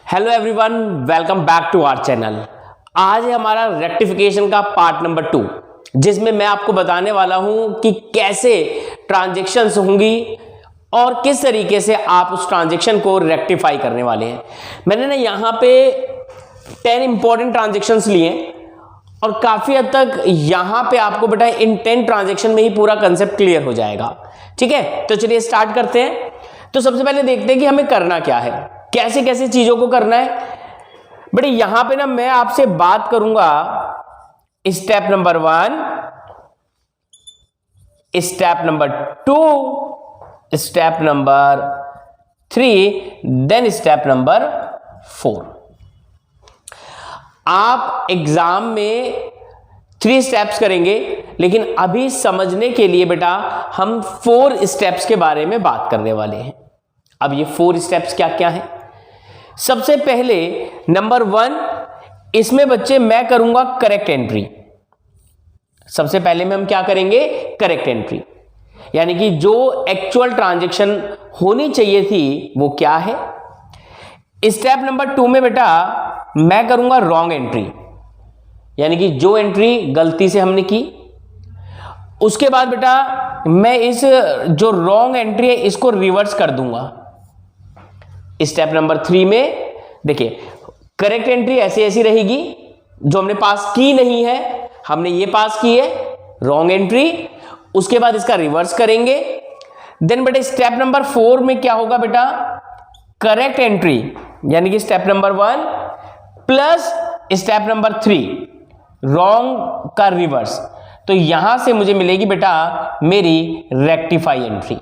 Hello everyone, welcome back to our channel. आज है हमारा रेक्टिफिकेशन का पार्ट नंबर 2, जिसमें मैं आपको बताने वाला हूं कि कैसे ट्रांजैक्शंस होंगी और किस तरीके से आप उस ट्रांजैक्शन को रेक्टिफाई करने वाले हैं। मैंने ना यहाँ पे 10 इंपॉर्टेंट ट्रांजैक्शंस लिए और काफी हद तक यहाँ पे आपको बेटा इन 10 ट्रांजैक्शन में ही पूरा कंसेप्ट क्लियर हो जाएगा। ठीक है, तो चलिए स्टार्ट करते हैं। तो सबसे पहले देखते हैं कि हमें करना क्या है, कैसे कैसे चीजों को करना है। बड़े यहां पे ना मैं आपसे बात करूंगा step number 1, step number 2, step number 3, then step number 4। आप एग्जाम में 3 स्टेप्स करेंगे, लेकिन अभी समझने के लिए बेटा हम 4 स्टेप्स के बारे में बात करने वाले हैं। अब ये 4 स्टेप्स क्या क्या हैं? सबसे पहले नंबर 1, इसमें बच्चे मैं करूंगा करेक्ट एंट्री। सबसे पहले में हम क्या करेंगे? करेक्ट एंट्री, यानी कि जो एक्चुअल ट्रांजैक्शन होनी चाहिए थी वो क्या है। स्टेप नंबर 2 में बेटा मैं करूंगा रॉन्ग एंट्री, यानी कि जो एंट्री गलती से हमने की। उसके बाद बेटा मैं इस जो रॉन्ग एंट्री है इसको रिवर्स कर दूंगा। स्टेप नंबर 3 में देखिए करेक्ट एंट्री ऐसी ऐसी रहेगी, जो हमने पास की नहीं है, हमने ये पास की है रॉन्ग एंट्री, उसके बाद इसका रिवर्स करेंगे। देन बेटा स्टेप नंबर 4 में क्या होगा बेटा? करेक्ट एंट्री, यानी कि step number 1 plus step number 3 wrong का रिवर्स। तो यहां से मुझे मिलेगी बेटा मेरी rectify entry.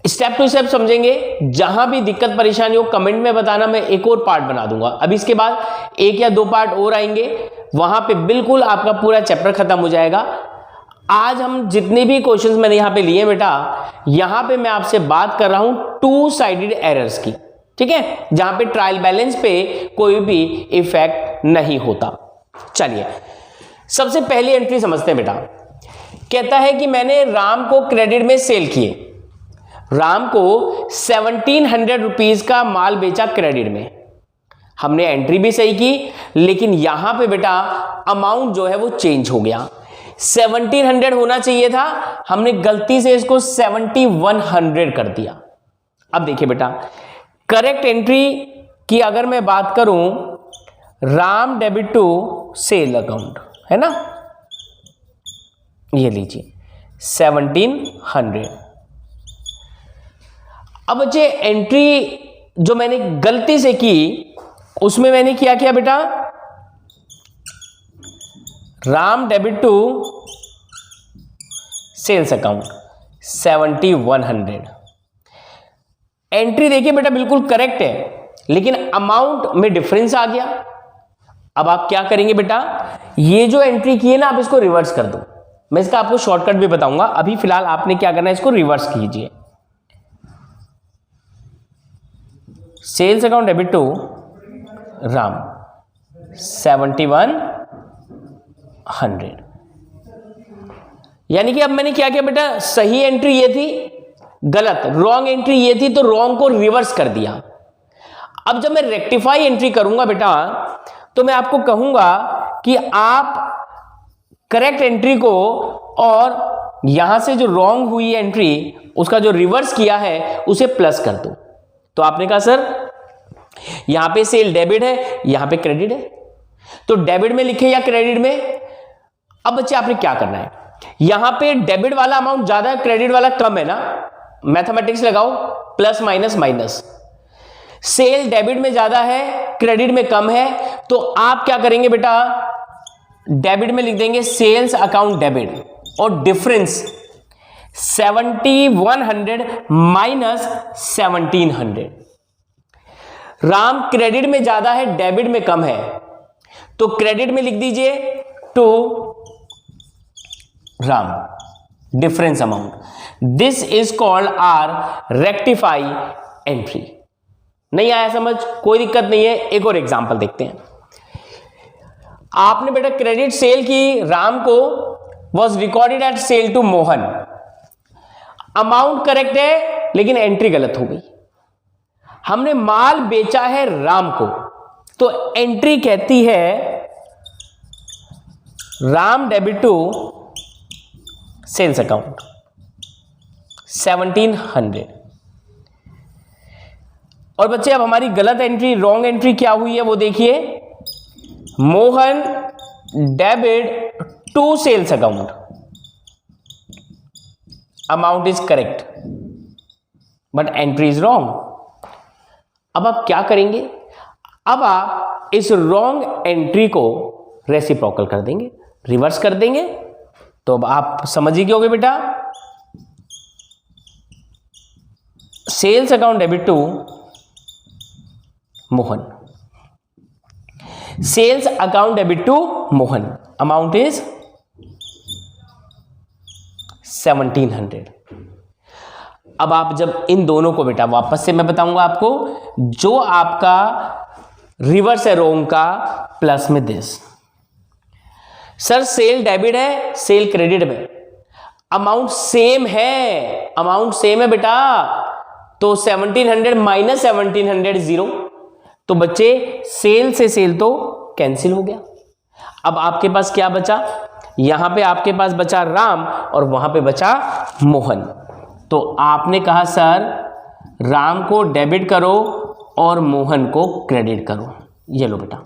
Step to step समझेंगे। जहां भी दिक्कत परेशानी हो कमेंट में बताना, मैं एक और पार्ट बना दूंगा। अब इसके बाद 1 या 2 पार्ट और आएंगे, वहां पे बिल्कुल आपका पूरा चैप्टर खत्म हो जाएगा। आज हम जितने भी क्वेश्चंस मैंने यहां पे लिए बेटा, यहां पे मैं आपसे बात कर रहा हूं 2 साइडेड एरर्स की। ठीक है, जहां पे ट्रायल बैलेंस पे कोई भी इफेक्ट नहीं होता। चलिए सबसे पहली एंट्री समझते हैं बेटा। कहता है कि मैंने राम को क्रेडिट में सेल किए। राम को 1700 रुपीज का माल बेचा क्रेडिट में। हमने एंट्री भी सही की, लेकिन यहां पे बेटा अमाउंट जो है वो चेंज हो गया। 1700 होना चाहिए था, हमने गलती से इसको 7100 कर दिया। अब देखिए बेटा करेक्ट एंट्री की अगर मैं बात करूं, Ram debit to sale account है ना, ये लीजिए 1700। अब बच्चे एंट्री जो मैंने गलती से की उसमें मैंने क्या किया बेटा? Ram debit to sales account 7100। Entry देखिए बेटा बिल्कुल करेक्ट है, लेकिन अमाउंट में डिफरेंस आ गया। अब आप क्या करेंगे बेटा? ये जो एंट्री की है ना, आप इसको रिवर्स कर दो। मैं इसका आपको शॉर्टकट भी बताऊंगा। अभी फिलहाल आपने क्या करना है, इसको रिवर्स कीजिए। Sales account debit to Ram 7100, यानी कि अब मैंने क्या किया बेटा? सही एंट्री ये थी, गलत रॉन्ग एंट्री ये थी, तो रॉन्ग को रिवर्स कर दिया। अब जब मैं रेक्टिफाई एंट्री करूंगा बेटा, तो मैं आपको कहूंगा कि आप करेक्ट एंट्री को और यहां से जो रॉन्ग हुई एंट्री उसका जो रिवर्स किया है उसे प्लस कर दो। तो आपने कहा सर यहां पे सेल डेबिट है, यहां पे क्रेडिट है, तो डेबिट में लिखे या क्रेडिट में? अब बच्चे आपने क्या करना है, यहां पे डेबिट वाला अमाउंट ज्यादा है, क्रेडिट वाला कम है ना, मैथमेटिक्स लगाओ, plus minus minus. Sale debit में ज्यादा है, क्रेडिट में कम है, तो आप क्या करेंगे बेटा? डेबिट में लिख देंगे सेल्स अकाउंट डेबिट, और डिफरेंस 7100 माइनस 1700। राम क्रेडिट में ज्यादा है, डेबिट में कम है, तो क्रेडिट में लिख दीजिए to Ram, difference amount. This is called our rectify entry. नहीं आया समझ? कोई दिक्कत नहीं है, एक और एग्जांपल देखते हैं। आपने बेटा क्रेडिट सेल की राम को, was recorded at sale to Mohan. Amount correct है, लेकिन एंट्री गलत हो गई। हमने माल बेचा है राम को, तो एंट्री कहती है Ram debit to sales account 1700। और बच्चे अब हमारी गलत एंट्री, रॉन्ग एंट्री क्या हुई है वो देखिए, Mohan debit to sales account, amount is correct but entry is wrong. अब आप क्या करेंगे, अब आप इस रॉन्ग एंट्री को रेसिप्रोकल कर देंगे, रिवर्स कर देंगे। तो अब आप समझ ही गए बेटा, sales account debit to Mohan, sales account debit to Mohan, amount is 1700। अब आप जब इन दोनों को बेटा, वापस से मैं बताऊंगा आपको, जो आपका रिवर्स है रोंग का, प्लस में दिस। सर सेल डेबिट है, सेल क्रेडिट में, अमाउंट सेम है, अमाउंट सेम है बेटा, तो 1700 माइनस 1700 0। तो बच्चे सेल से सेल तो कैंसिल हो गया। अब आपके पास क्या बचा, यहां पे आपके पास बचा राम और वहां पे बचा मोहन। तो आपने कहा सर राम को डेबिट करो और मोहन को क्रेडिट करो। ये लो बेटा,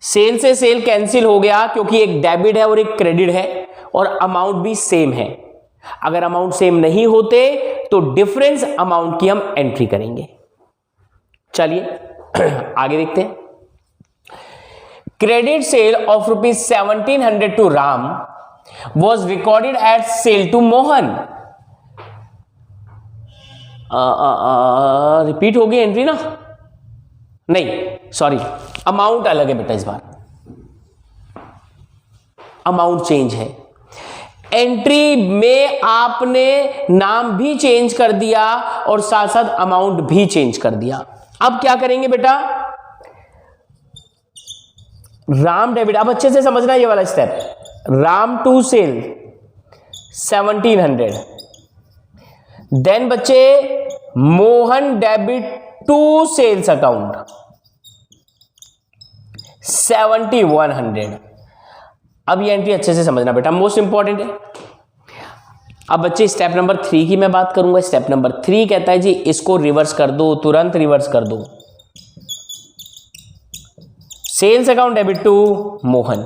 सेल से सेल कैंसिल हो गया क्योंकि एक डेबिट है और एक क्रेडिट है और अमाउंट भी सेम है। अगर अमाउंट सेम नहीं होते तो डिफरेंस अमाउंट की हम एंट्री करेंगे। चलिए आगे देखते हैं। Credit sale of ₹1700 to Ram was recorded at sale to Mohan. Repeat होगी एंट्री ना, नहीं सॉरी, अमाउंट अलग है बेटा, इस बार अमाउंट चेंज है। एंट्री में आपने नाम भी चेंज कर दिया और साथ साथ अमाउंट भी चेंज कर दिया। अब क्या करेंगे बेटा, राम डेबिट, अब अच्छे से समझना ये वाला step, Ram to sale 1700, then बच्चे Mohan debit to sales account 7100। अब ये एंट्री अच्छे से समझना बेटा, मोस्ट इंपॉर्टेंट है। अब बच्चे स्टेप नंबर 3 की मैं बात करूंगा। स्टेप नंबर 3 कहता है जी इसको रिवर्स कर दो, तुरंत रिवर्स कर दो। Sales account debit to Mohan.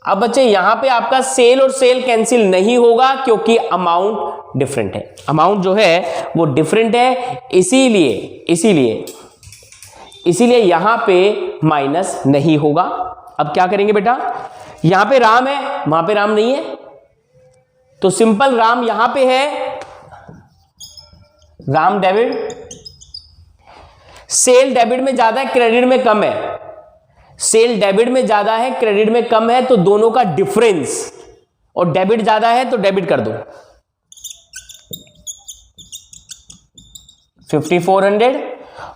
अब बच्चे यहां पे आपका सेल और सेल कैंसिल नहीं होगा क्योंकि अमाउंट डिफरेंट है, अमाउंट जो है वो डिफरेंट है, इसीलिए यहां पे माइनस नहीं होगा। अब क्या करेंगे बेटा, यहां पे राम है वहां पे राम नहीं है, तो सिंपल राम यहां पे है, राम डेबिट, सेल डेबिट में ज्यादा है क्रेडिट में कम है, सेल डेबिट में ज्यादा है क्रेडिट में कम है, तो दोनों का डिफरेंस, और डेबिट ज्यादा है तो डेबिट कर दो 5400,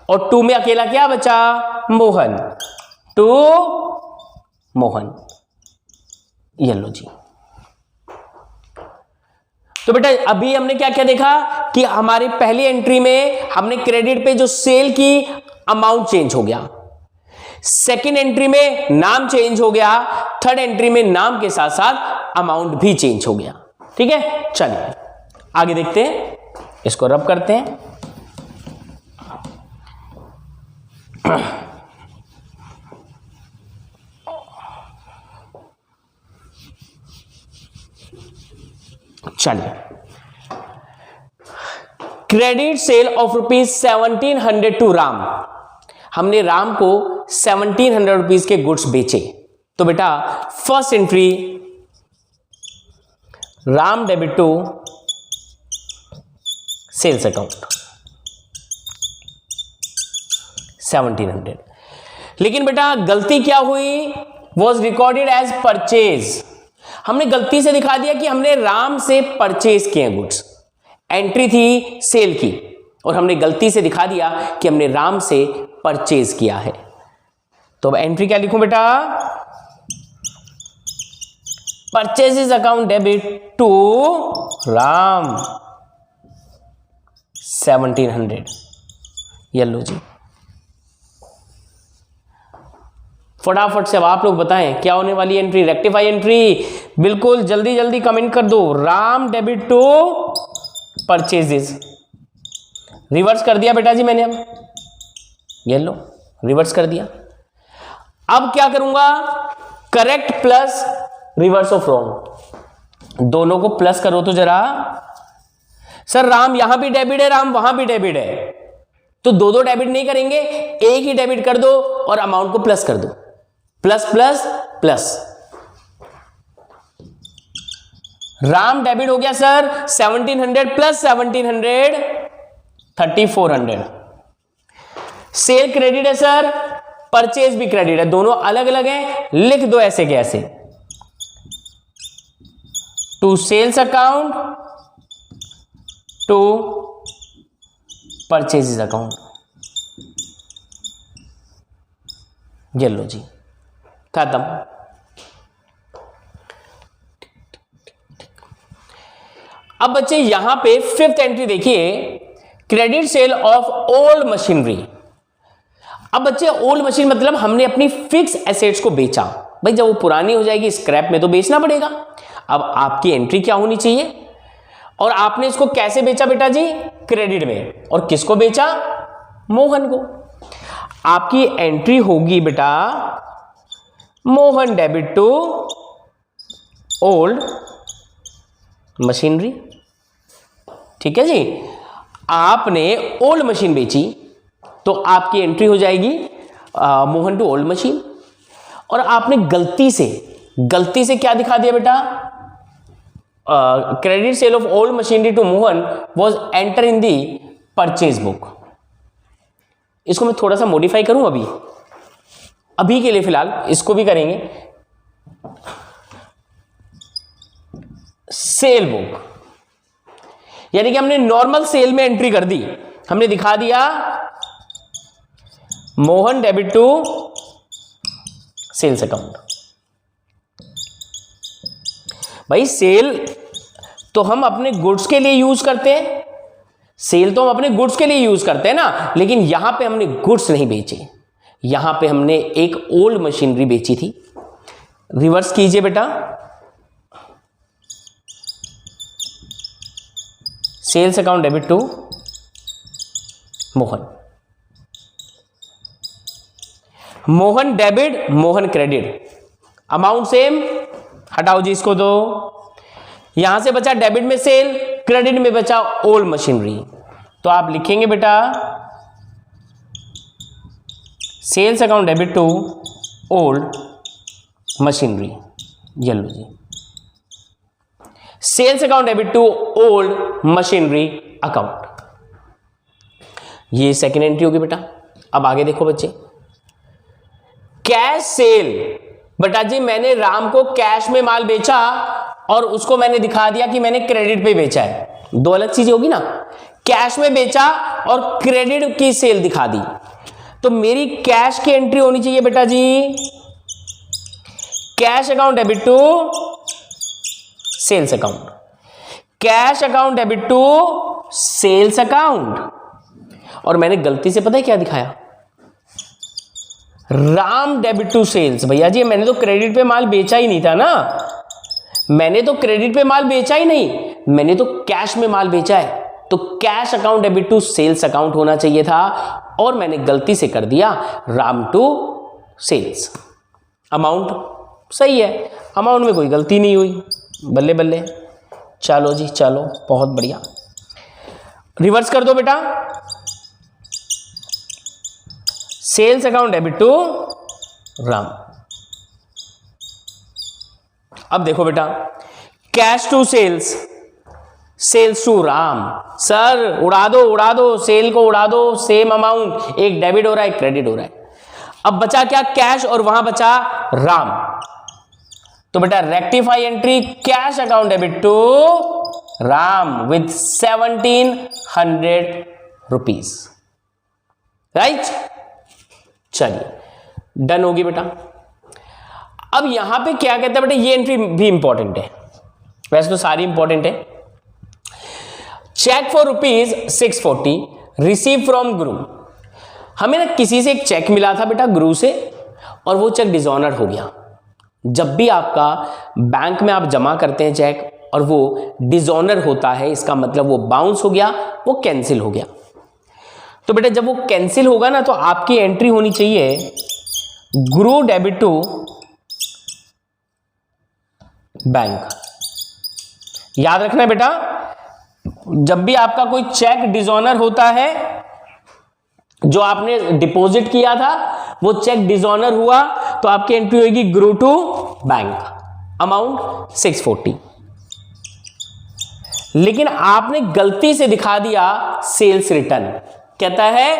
और 2 में अकेला क्या बचा, मोहन, टू मोहन। ये लो जी। तो बेटा अभी हमने क्या क्या देखा कि हमारी पहली एंट्री में हमने क्रेडिट पे जो सेल की अमाउंट चेंज हो गया, सेकेंड एंट्री में नाम चेंज हो गया, थर्ड एंट्री में नाम के साथ साथ अमाउंट भी चेंज हो गया। ठीक है, चलिए आगे देखते हैं, इसको रब करते हैं। चलिए, credit sale of ₹1700 to Ram, हमने राम को 1700 रुपीज के गुड्स बेचे। तो बेटा first entry Ram debit to sales account 1700। लेकिन बेटा गलती क्या हुई, वॉज रिकॉर्डेड एज परचेज, हमने गलती से दिखा दिया कि हमने राम से परचेज किए गुड्स, एंट्री थी सेल की और हमने गलती से दिखा दिया कि हमने राम से परचेज किया है। तो अब एंट्री क्या लिखूं बेटा, purchases account debit to Ram 1700। ये लो जी, फटाफट से अब आप लोग बताएं क्या होने वाली एंट्री, रेक्टिफाई एंट्री। बिल्कुल जल्दी जल्दी कमेंट कर दो। Ram debit to purchases, reverse कर दिया बेटा जी मैंने, अब ये लो रिवर्स कर दिया। अब क्या करूंगा, correct plus reverse of wrong, दोनों को प्लस करो तो जरा। सर राम यहां भी डेबिट है, राम वहां भी डेबिट है, तो दो डेबिट नहीं करेंगे, एक ही डेबिट कर दो और अमाउंट को प्लस कर दो। Plus plus plus, Ram debit हो गया सर 1700 प्लस 1700 3400। सेल क्रेडिट है सर, परचेज भी क्रेडिट है, दोनों अलग अलग हैं, लिख दो ऐसे के ऐसे। To sales account to purchases account. ये लो जी, खत्म। अब बच्चे यहां पे फिफ्थ एंट्री देखिए, credit sale of old machinery. अब बच्चे ओल्ड मशीन मतलब हमने अपनी फिक्स एसेट्स को बेचा, भाई जब वो पुरानी हो जाएगी स्क्रैप में तो बेचना पड़ेगा। अब आपकी एंट्री क्या होनी चाहिए, और आपने इसको कैसे बेचा बेटा जी, क्रेडिट में, और किसको बेचा, मोहन को। आपकी एंट्री होगी बेटा Mohan debit to old machinery, ठीक है जी। आपने ओल्ड मशीन बेची तो आपकी एंट्री हो जाएगी मोहन टू ओल्ड मशीन। और आपने गलती से क्या दिखा दिया बेटा, credit sale of old machinery to Mohan was enter in the purchase book. इसको मैं थोड़ा सा मॉडिफाई करूं अभी के लिए, फिलहाल इसको भी करेंगे। सेल बुक, यानी कि हमने नॉर्मल सेल में एंट्री कर दी, हमने दिखा दिया Mohan debit to sales account. भाई सेल तो हम अपने गुड्स के लिए यूज करते हैं, सेल तो हम अपने गुड्स के लिए यूज करते हैं ना, लेकिन यहां पे हमने गुड्स नहीं बेचे, यहां पे हमने एक ओल्ड मशीनरी बेची थी। रिवर्स कीजिए बेटा, sales account debit to Mohan, Mohan debit Mohan credit, amount same, हटाओ जी इसको दो। यहां से बचा डेबिट में सेल, क्रेडिट में बचा ओल्ड मशीनरी, तो आप लिखेंगे बेटा sales account debit to old machinery. ये लो जी, sales account debit to old machinery account. ये सेकेंड एंट्री होगी बेटा। अब आगे देखो बच्चे, कैश सेल, बेटा जी मैंने राम को कैश में माल बेचा और उसको मैंने दिखा दिया कि मैंने क्रेडिट पे बेचा है, दो अलग चीजें होगी ना, कैश में बेचा और क्रेडिट की सेल दिखा दी, तो मेरी कैश की एंट्री होनी चाहिए बेटा जी cash account debit to sales account, cash account debit to sales account. और मैंने गलती से पता है क्या दिखाया, राम डेबिट टू सेल्स। भैया जी मैंने तो क्रेडिट पे माल बेचा ही नहीं था ना, मैंने तो क्रेडिट पे माल बेचा ही नहीं, मैंने तो कैश में माल बेचा है, तो cash account debit to sales account होना चाहिए था, और मैंने गलती से कर दिया राम टू सेल्स। अमाउंट सही है, अमाउंट में कोई गलती नहीं हुई, बल्ले बल्ले। चलो जी चलो, बहुत बढ़िया। रिवर्स कर दो बेटा, sales account debit to Ram. अब देखो बेटा, cash to sales, sales to Ram. Sir उड़ा दो सेल को उड़ा दो, सेम अमाउंट, एक डेबिट हो रहा है एक क्रेडिट हो रहा है। अब बचा क्या, कैश, और वहां बचा राम, तो बेटा rectify entry cash account debit to Ram with 1700 rupees, right. चलिए डन होगी बेटा। अब यहां पे क्या कहते हैं बेटा, ये एंट्री भी इंपॉर्टेंट है, वैसे तो सारी इंपॉर्टेंट है। चेक फॉर ₹640 रिसीव फ्रॉम गुरु। हमें ना किसी से एक चेक मिला था बेटा गुरु से, और वो चेक डिसऑनर हो गया। जब भी आपका बैंक में आप जमा करते हैं चेक और वो डिसऑनर होता है, इसका मतलब वो बाउंस हो गया, वो कैंसिल हो गया। तो बेटा जब वो कैंसिल होगा ना, तो आपकी एंट्री होनी चाहिए गुरु डेबिट टू बैंक। याद रखना है बेटा, जब भी आपका कोई चेक डिसऑनर होता है, जो आपने डिपॉजिट किया था वो चेक डिसऑनर हुआ, तो आपकी एंट्री होगी गुरु टू बैंक, अमाउंट 640। लेकिन आपने गलती से दिखा दिया सेल्स रिटर्न, कहता है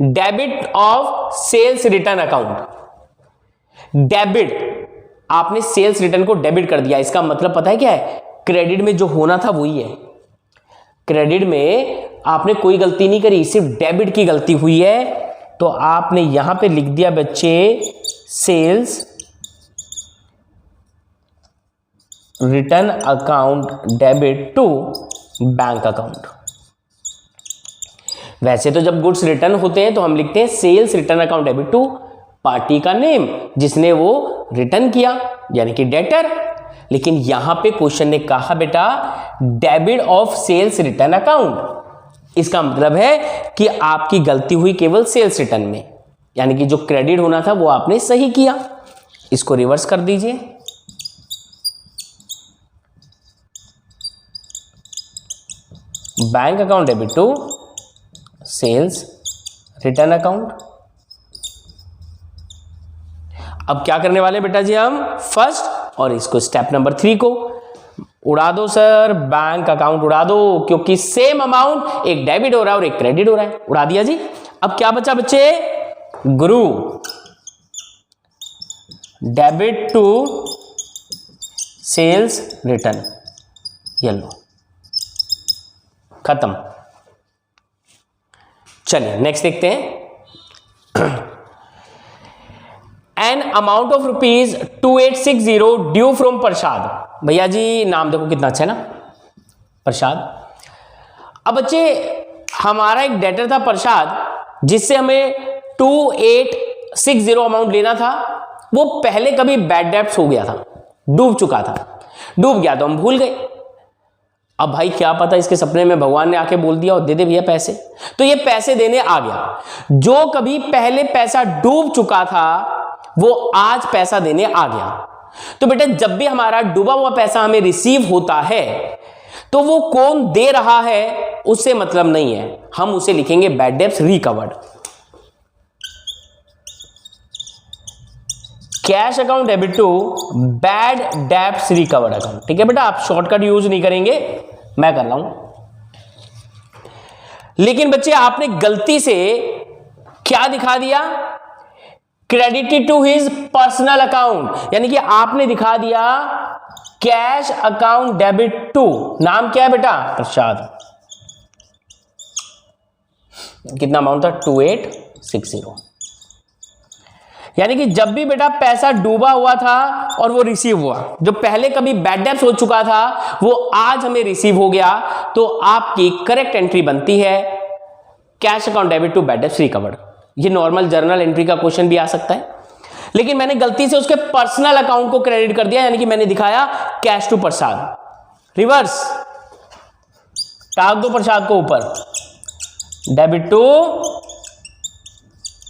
debit of sales return account. Debit, आपने सेल्स रिटर्न को डेबिट कर दिया, इसका मतलब पता है क्या है? क्रेडिट में जो होना था वही है। क्रेडिट में आपने कोई गलती नहीं करी, सिर्फ डेबिट की गलती हुई है। तो आपने यहां पे लिख दिया बच्चे sales return account debit to bank account. वैसे तो जब गुड्स रिटर्न होते हैं तो हम लिखते हैं sales return account debit to party का नेम जिसने वो रिटर्न किया, यानी कि डेटर। लेकिन यहां पे क्वेश्चन ने कहा बेटा debit of sales return account, इसका मतलब है कि आपकी गलती हुई केवल सेल्स रिटर्न में, यानी कि जो क्रेडिट होना था वो आपने सही किया। इसको रिवर्स कर दीजिए, bank account debit to sales return account. अब क्या करने वाले बेटा जी हम फर्स्ट, और इसको स्टेप नंबर 3 को उड़ा दो सर, बैंक अकाउंट उड़ा दो, क्योंकि सेम अमाउंट एक डेबिट हो रहा है और एक क्रेडिट हो रहा है। उड़ा दिया जी। अब क्या बचा बच्चे? Guru debit to sales return, येलो, खत्म। चलिए नेक्स्ट देखते हैं। An amount of ₹2860 due from Prasad. भैया जी नाम देखो कितना अच्छा है ना, प्रसाद। अब बच्चे हमारा एक डेटर था प्रसाद, जिससे हमें 2860 अमाउंट लेना था। वो पहले कभी बैड डेब्ट्स हो गया था, डूब चुका था, डूब गया तो हम भूल गए। अब भाई क्या पता इसके सपने में भगवान ने आके बोल दिया और दे दे भैया पैसे, तो ये पैसे देने आ गया। जो कभी पहले पैसा डूब चुका था वो आज पैसा देने आ गया। तो बेटा जब भी हमारा डूबा हुआ पैसा हमें रिसीव होता है तो वो कौन दे रहा है उससे मतलब नहीं है, हम उसे लिखेंगे bad debts recovered. Cash account debit to bad debts recovered account. ठीक है बेटा, आप शॉर्टकट यूज नहीं करेंगे, मैं कर रहा हूं। लेकिन बच्चे आपने गलती से क्या दिखा दिया? Credited to his personal account, यानी कि आपने दिखा दिया कैश अकाउंट डेबिट टू, नाम क्या है बेटा? प्रसाद। कितना अमाउंट था? 2860। यानी कि जब भी बेटा पैसा डूबा हुआ था और वो रिसीव हुआ, जो पहले कभी बैड डेब्ट्स हो चुका था वो आज हमें रिसीव हो गया, तो आपकी करेक्ट एंट्री बनती है cash account debit to bad debts recovered. ये नॉर्मल जर्नल एंट्री का क्वेश्चन भी आ सकता है, लेकिन मैंने गलती से उसके पर्सनल अकाउंट को क्रेडिट कर दिया, यानी कि मैंने दिखाया कैश टू प्रसाद। रिवर्स टाक दो प्रसाद को ऊपर, debit to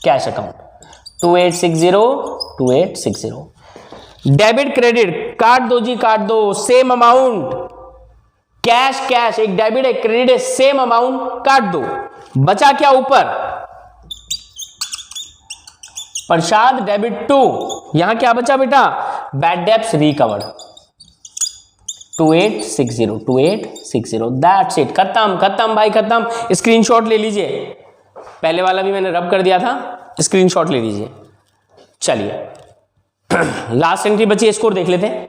cash account 2860। Debit credit काट दो जी, काट दो, सेम अमाउंट। कैश कैश, एक डेबिट एक क्रेडिट है, सेम अमाउंट, काट दो। बचा क्या ऊपर? प्रसाद डेबिट टू, यहां क्या बचा बेटा? Bad debts recovered 2860। That's it, खत्म खत्म भाई खत्म। स्क्रीनशॉट ले लीजिए, पहले वाला भी मैंने रब कर दिया था, स्क्रीनशॉट ले लीजिए। चलिए लास्ट एंट्री बची, स्कोर देख लेते हैं।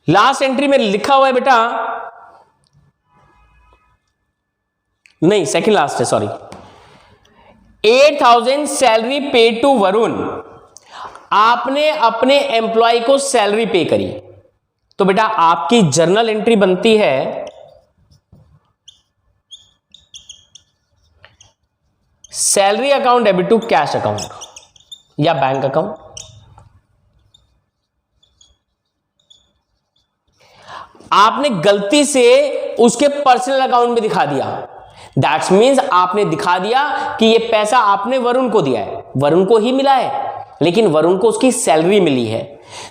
लास्ट एंट्री में लिखा हुआ है बेटा, नहीं सेकंड लास्ट है, sorry. 8,000 salary paid to Varun, आपने अपने एम्प्लॉय को सैलरी पे करी, तो बेटा आपकी जर्नल एंट्री बनती है salary account debit to cash account या बैंक अकाउंट। आपने गलती से उसके पर्सनल अकाउंट में दिखा दिया, दैट्स मीन्स आपने दिखा दिया कि ये पैसा आपने वरुण को दिया है, वरुण को ही मिला है, लेकिन वरुण को उसकी सैलरी मिली है,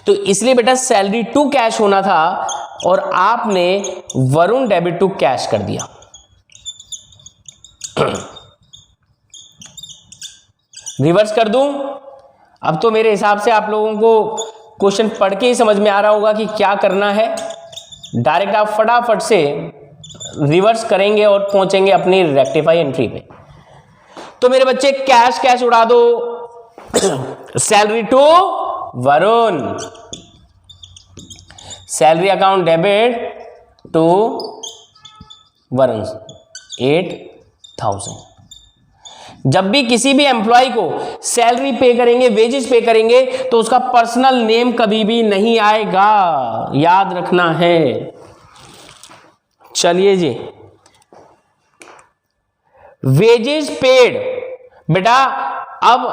तो इसलिए बेटा सैलरी टू कैश होना था और आपने वरुण डेबिट टू कैश कर दिया। रिवर्स कर दूं? अब तो मेरे हिसाब से आप लोगों को क्वेश्चन पढ़ के ही समझ में आ रहा होगा कि क्या करना है। डायरेक्ट आप फटाफट से रिवर्स करेंगे और पहुंचेंगे अपनी रेक्टिफाई एंट्री पे। तो मेरे बच्चे कैश कैश उड़ा दो, salary to Varun, salary account debit to Varun 8,000। जब भी किसी भी एम्प्लॉय को सैलरी पे करेंगे, वेजेस पे करेंगे, तो उसका पर्सनल नेम कभी भी नहीं आएगा, याद रखना है। चलिए जी, वेजेस पेड, बेटा अब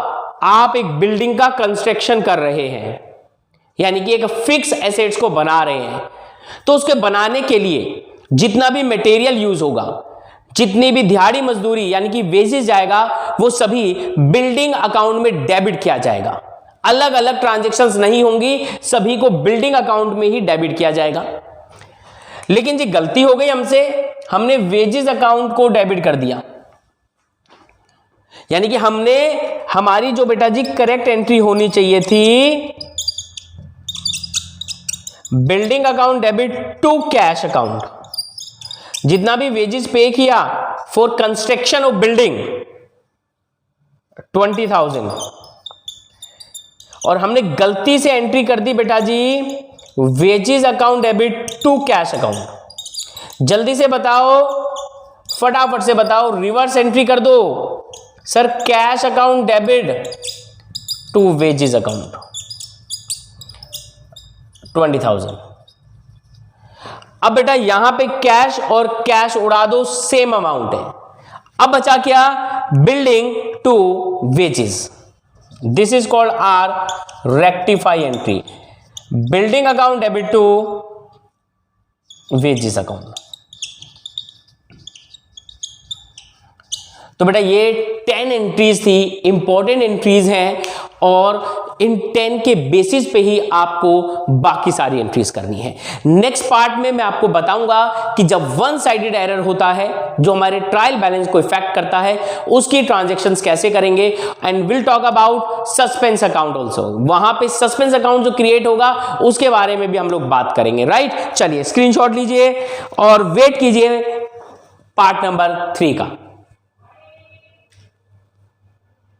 आप एक बिल्डिंग का कंस्ट्रक्शन कर रहे हैं, यानी कि एक फिक्स एसेट्स को बना रहे हैं, तो उसके बनाने के लिए जितना भी मटेरियल यूज होगा, जितनी भी दिहाड़ी मजदूरी यानी कि वेजेस जाएगा, वो सभी बिल्डिंग अकाउंट में डेबिट किया जाएगा। अलग अलग ट्रांजैक्शंस नहीं होंगी, सभी को बिल्डिंग अकाउंट में ही डेबिट किया जाएगा। लेकिन जी गलती हो गई हमसे, हमने वेजेस अकाउंट को डेबिट कर दिया, यानी कि हमने हमारी जो बेटा जी करेक्ट एंट्री होनी चाहिए थी, building account debit to cash account, जितना भी वेजेस पे किया फॉर कंस्ट्रक्शन ऑफ बिल्डिंग 20,000, और हमने गलती से एंट्री कर दी बेटा जी wages account debit to cash account. जल्दी से बताओ, फटाफट से बताओ, रिवर्स एंट्री कर दो sir, cash account debit to wages account 20,000। अब बेटा यहां पे कैश और कैश उड़ा दो, सेम अमाउंट है। अब बचा क्या? Building to wages, this is called our rectify entry, building account debit to wages account. तो बेटा ये 10 एंट्रीज थी, इंपॉर्टेंट एंट्रीज हैं, और इन 10 के बेसिस पे ही आपको बाकी सारी एंट्रीज करनी है। नेक्स्ट पार्ट में मैं आपको बताऊंगा कि जब वन साइडेड एरर होता है जो हमारे ट्रायल बैलेंस को इफेक्ट करता है, उसकी ट्रांजैक्शंस कैसे करेंगे, and will talk about suspense account also. वहां पे सस्पेंस अकाउंट जो क्रिएट होगा उसके बारे में भी हम लोग बात करेंगे, राइट। चलिए स्क्रीनशॉट लीजिए और वेट कीजिए पार्ट नंबर 3 का।